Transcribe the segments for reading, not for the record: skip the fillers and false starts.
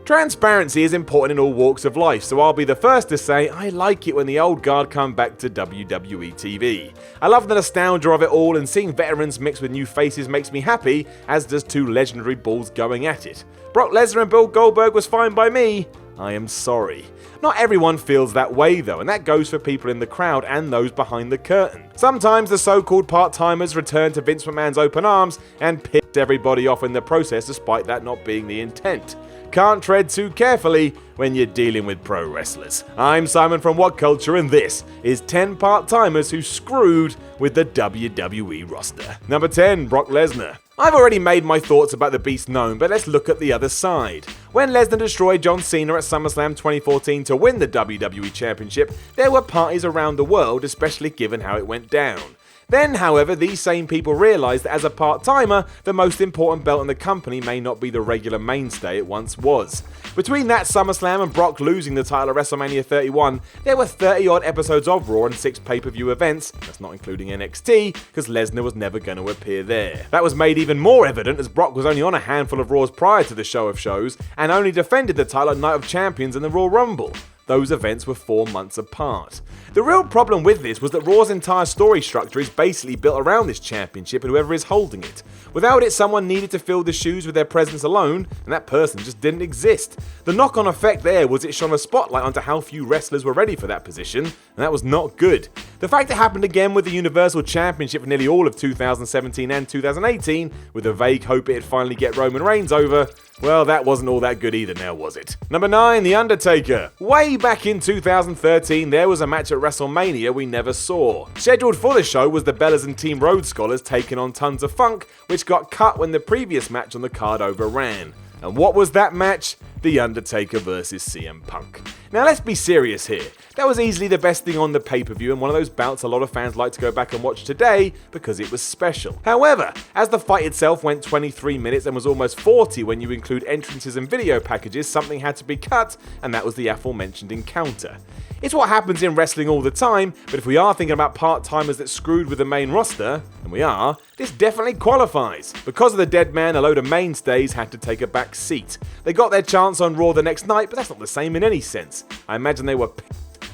Transparency is important in all walks of life, so I'll be the first to say I like it when the old guard come back to WWE TV. I love the nostalgia of it all, and seeing veterans mixed with new faces makes me happy, as does two legendary bulls going at it. Brock Lesnar and Bill Goldberg was fine by me. I am sorry. Not everyone feels that way though, and that goes for people in the crowd and those behind the curtain. Sometimes the so-called part-timers return to Vince McMahon's open arms and piss everybody off in the process, despite that not being the intent. Can't tread too carefully when you're dealing with pro wrestlers. I'm Simon from WhatCulture, and this is 10 part-timers who screwed with the WWE roster. Number 10, Brock Lesnar. I've already made my thoughts about the beast known, but let's look at the other side. When Lesnar destroyed John Cena at SummerSlam 2014 to win the WWE Championship, there were parties around the world, especially given how it went down. Then, however, these same people realised that as a part-timer, the most important belt in the company may not be the regular mainstay it once was. Between that SummerSlam and Brock losing the title at WrestleMania 31, there were 30-odd episodes of Raw and 6 pay-per-view events, that's not including NXT, because Lesnar was never going to appear there. That was made even more evident as Brock was only on a handful of Raws prior to the show of shows, and only defended the title at Night of Champions in the Royal Rumble. Those events were 4 months apart. The real problem with this was that Raw's entire story structure is basically built around this championship and whoever is holding it. Without it, someone needed to fill the shoes with their presence alone, and that person just didn't exist. The knock-on effect there was it shone a spotlight onto how few wrestlers were ready for that position, and that was not good. The fact it happened again with the Universal Championship for nearly all of 2017 and 2018, with a vague hope it'd finally get Roman Reigns over, well, that wasn't all that good either now, was it? Number 9, The Undertaker. Way back in 2013, there was a match at WrestleMania we never saw. Scheduled for the show was the Bellas and Team Rhodes Scholars taking on Tons of Funk, which got cut when the previous match on the card overran. And what was that match? The Undertaker versus CM Punk. Now let's be serious here. That was easily the best thing on the pay-per-view and one of those bouts a lot of fans like to go back and watch today because it was special. However, as the fight itself went 23 minutes and was almost 40 when you include entrances and video packages, something had to be cut, and that was the aforementioned encounter. It's what happens in wrestling all the time, but if we are thinking about part-timers that screwed with the main roster, and we are, this definitely qualifies. Because of the dead man, a load of mainstays had to take a back seat. They got their chance on Raw the next night, but that's not the same in any sense. I imagine they were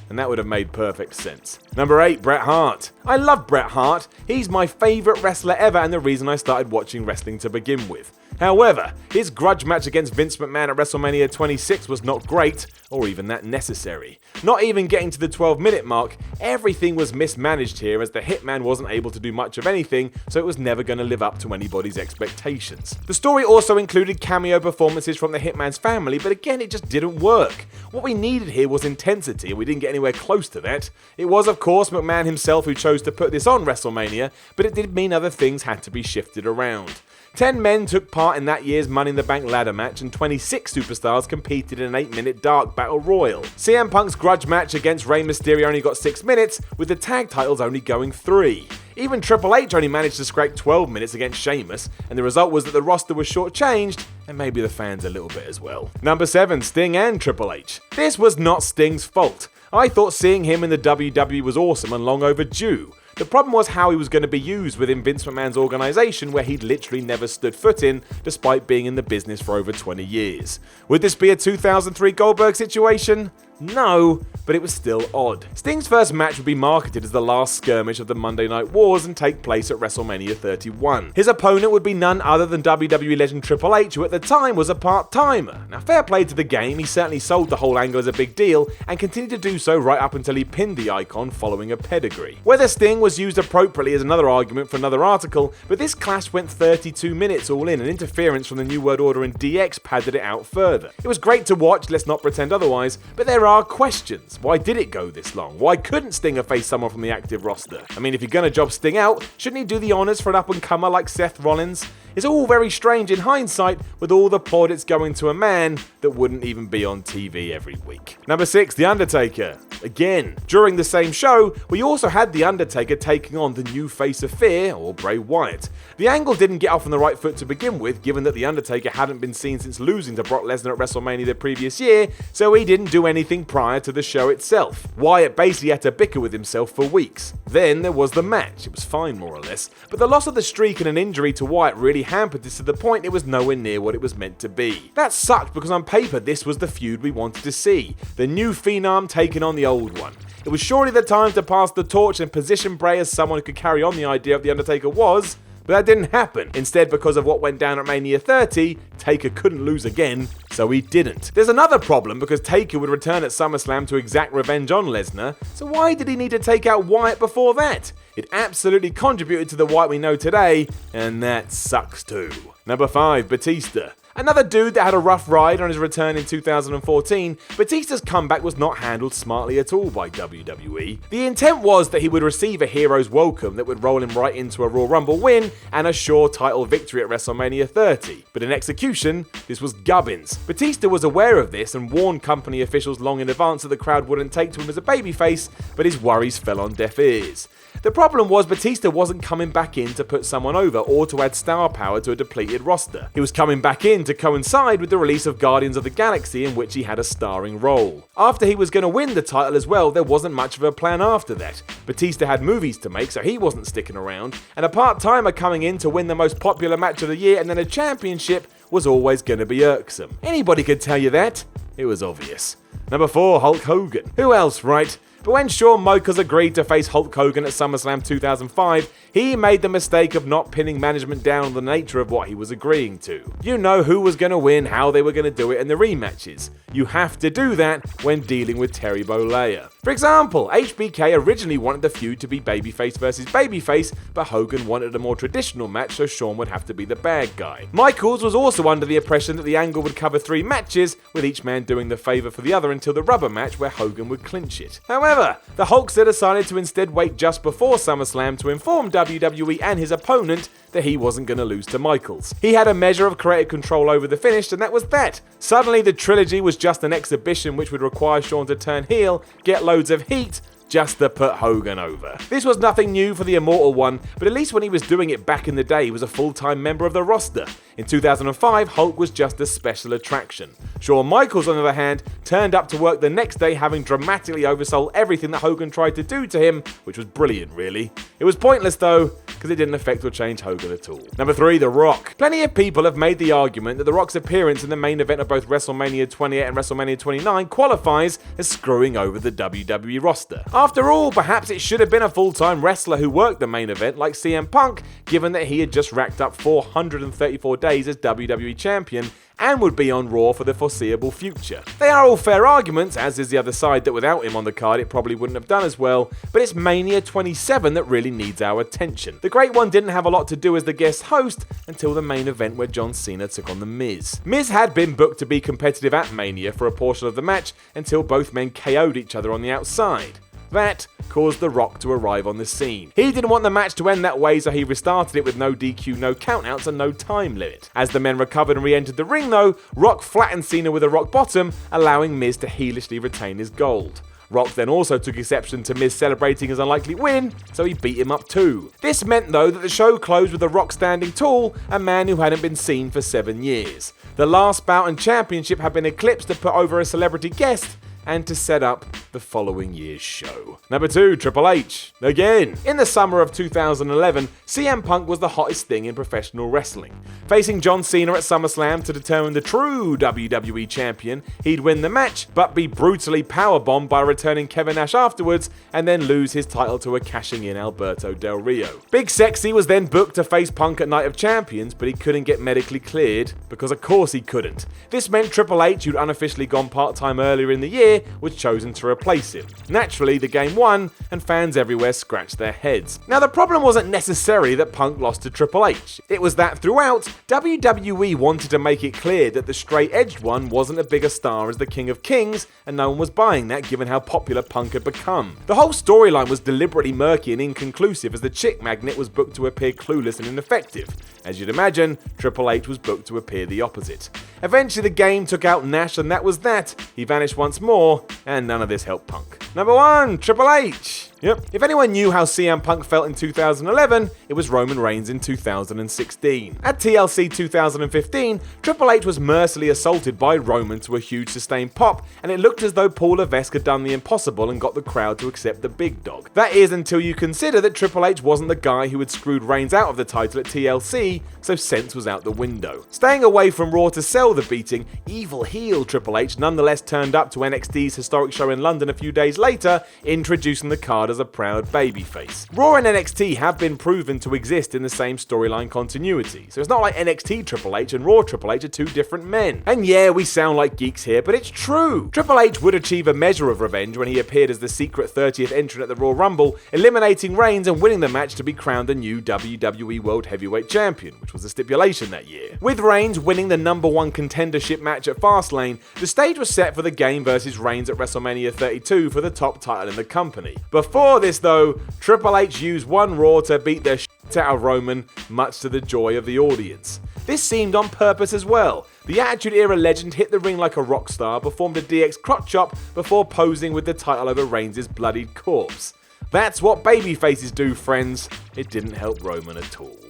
and that would have made perfect sense. Number 8, Bret Hart. I love Bret Hart. He's my favourite wrestler ever and the reason I started watching wrestling to begin with. However, his grudge match against Vince McMahon at WrestleMania 26 was not great, or even that necessary. Not even getting to the 12-minute mark, everything was mismanaged here as the Hitman wasn't able to do much of anything, so it was never going to live up to anybody's expectations. The story also included cameo performances from the Hitman's family, but again, it just didn't work. What we needed here was intensity, and we didn't get anywhere close to that. It was, of course, McMahon himself who chose to put this on WrestleMania, but it did mean other things had to be shifted around. 10 men took part in that year's Money in the Bank ladder match, and 26 superstars competed in an 8-minute dark battle royal. CM Punk's grudge match against Rey Mysterio only got 6 minutes, with the tag titles only going 3. Even Triple H only managed to scrape 12 minutes against Sheamus, and the result was that the roster was shortchanged, and maybe the fans a little bit as well. Number 7, Sting and Triple H. This was not Sting's fault. I thought seeing him in the WWE was awesome and long overdue. The problem was how he was going to be used within Vince McMahon's organisation, where he'd literally never stood foot in, despite being in the business for over 20 years. Would this be a 2003 Goldberg situation? No, but it was still odd. Sting's first match would be marketed as the last skirmish of the Monday Night Wars and take place at WrestleMania 31. His opponent would be none other than WWE legend Triple H, who at the time was a part-timer. Now, fair play to the game, he certainly sold the whole angle as a big deal and continued to do so right up until he pinned the icon following a pedigree. Whether Sting was used appropriately is another argument for another article, but this clash went 32 minutes all in, and interference from the New World Order and DX padded it out further. It was great to watch, let's not pretend otherwise, but there are questions. Why did it go this long? Why couldn't Stinger face someone from the active roster? I mean, if you're gonna job Sting out, shouldn't he do the honours for an up-and-comer like Seth Rollins? It's all very strange in hindsight, with all the plaudits going to a man that wouldn't even be on TV every week. Number 6, The Undertaker. Again, during the same show, we also had The Undertaker taking on the new face of fear, or Bray Wyatt. The angle didn't get off on the right foot to begin with, given that The Undertaker hadn't been seen since losing to Brock Lesnar at WrestleMania the previous year, so he didn't do anything prior to the show itself. Wyatt basically had to bicker with himself for weeks. Then there was the match. It was fine, more or less, but the loss of the streak and an injury to Wyatt really really hampered this to the point it was nowhere near what it was meant to be. That sucked because on paper this was the feud we wanted to see, the new Phenom taking on the old one. It was surely the time to pass the torch and position Bray as someone who could carry on the idea of The Undertaker was, but that didn't happen. Instead, because of what went down at Mania 30, Taker couldn't lose again, so he didn't. There's another problem because Taker would return at SummerSlam to exact revenge on Lesnar, so why did he need to take out Wyatt before that? It absolutely contributed to the Wyatt we know today, and that sucks too. Number 5, Batista. Another dude that had a rough ride on his return in 2014, Batista's comeback was not handled smartly at all by WWE. The intent was that he would receive a hero's welcome that would roll him right into a Royal Rumble win and a sure title victory at WrestleMania 30. But in execution, this was gubbins. Batista was aware of this and warned company officials long in advance that the crowd wouldn't take to him as a babyface, but his worries fell on deaf ears. The problem was Batista wasn't coming back in to put someone over or to add star power to a depleted roster. He was coming back in to coincide with the release of Guardians of the Galaxy, in which he had a starring role. After he was going to win the title as well, there wasn't much of a plan after that. Batista had movies to make, so he wasn't sticking around, and a part-timer coming in to win the most popular match of the year and then a championship was always going to be irksome. Anybody could tell you that. It was obvious. Number 4, Hulk Hogan. Who else, right? But when Shawn Michaels agreed to face Hulk Hogan at SummerSlam 2005, he made the mistake of not pinning management down on the nature of what he was agreeing to. You know who was going to win, how they were going to do it, and the rematches. You have to do that when dealing with Terry Bollea. For example, HBK originally wanted the feud to be babyface versus babyface, but Hogan wanted a more traditional match, so Shawn would have to be the bad guy. Michaels was also under the impression that the angle would cover 3 matches, with each man doing the favour for the other until the rubber match where Hogan would clinch it. However, the Hulkster decided to instead wait just before SummerSlam to inform WWE and his opponent that he wasn't going to lose to Michaels. He had a measure of creative control over the finish, and that was that. Suddenly the trilogy was just an exhibition which would require Shawn to turn heel, get loads of heat, just to put Hogan over. This was nothing new for the Immortal One, but at least when he was doing it back in the day, he was a full-time member of the roster. In 2005, Hulk was just a special attraction. Shawn Michaels, on the other hand, turned up to work the next day having dramatically oversold everything that Hogan tried to do to him, which was brilliant, really. It was pointless though, because it didn't affect or change Hogan at all. Number 3, The Rock. Plenty of people have made the argument that The Rock's appearance in the main event of both WrestleMania 28 and WrestleMania 29 qualifies as screwing over the WWE roster. After all, perhaps it should have been a full-time wrestler who worked the main event like CM Punk, given that he had just racked up 434 days as WWE Champion and would be on Raw for the foreseeable future. They are all fair arguments, as is the other side that without him on the card it probably wouldn't have done as well, but it's Mania 27 that really needs our attention. The Great One didn't have a lot to do as the guest host until the main event where John Cena took on The Miz. Miz had been booked to be competitive at Mania for a portion of the match until both men KO'd each other on the outside. That caused The Rock to arrive on the scene. He didn't want the match to end that way, so he restarted it with no DQ, no countouts, and no time limit. As the men recovered and re-entered the ring though, Rock flattened Cena with a rock bottom, allowing Miz to heelishly retain his gold. Rock then also took exception to Miz celebrating his unlikely win, so he beat him up too. This meant though that the show closed with The Rock standing tall, a man who hadn't been seen for 7 years. The last bout and championship had been eclipsed to put over a celebrity guest, and to set up the following year's show. Number 2, Triple H. Again, in the summer of 2011, CM Punk was the hottest thing in professional wrestling. Facing John Cena at SummerSlam to determine the true WWE champion, he'd win the match, but be brutally powerbombed by returning Kevin Nash afterwards, and then lose his title to a cashing-in Alberto Del Rio. Big Sexy was then booked to face Punk at Night of Champions, but he couldn't get medically cleared, because of course he couldn't. This meant Triple H, who'd unofficially gone part-time earlier in the year, was chosen to replace him. Naturally, the game won, and fans everywhere scratched their heads. Now, the problem wasn't necessarily that Punk lost to Triple H. It was that throughout, WWE wanted to make it clear that the straight-edged one wasn't a bigger star as the King of Kings, and no one was buying that given how popular Punk had become. The whole storyline was deliberately murky and inconclusive as the chick magnet was booked to appear clueless and ineffective. As you'd imagine, Triple H was booked to appear the opposite. Eventually the game took out Nash, and that was that. He vanished once more, and none of this helped Punk. Number 1, Triple H. Yep. If anyone knew how CM Punk felt in 2011, it was Roman Reigns in 2016. At TLC 2015, Triple H was mercilessly assaulted by Roman to a huge sustained pop, and it looked as though Paul Levesque had done the impossible and got the crowd to accept the big dog. That is until you consider that Triple H wasn't the guy who had screwed Reigns out of the title at TLC, so sense was out the window. Staying away from Raw to sell the beating, evil heel Triple H nonetheless turned up to NXT's historic show in London a few days later, introducing the card as a proud babyface. Raw and NXT have been proven to exist in the same storyline continuity, so it's not like NXT Triple H and Raw Triple H are two different men. And yeah, we sound like geeks here, but it's true. Triple H would achieve a measure of revenge when he appeared as the secret 30th entrant at the Royal Rumble, eliminating Reigns and winning the match to be crowned the new WWE World Heavyweight Champion, which was the stipulation that year. With Reigns winning the number 1 contendership match at Fastlane, the stage was set for the game versus Reigns at WrestleMania 32 for the top title in the company. Before this though, Triple H used one Raw to beat the shit out of Roman, much to the joy of the audience. This seemed on purpose as well. The Attitude Era legend hit the ring like a rock star, performed a DX crotch chop before posing with the title over Reigns' bloodied corpse. That's what babyfaces do, friends. It didn't help Roman at all.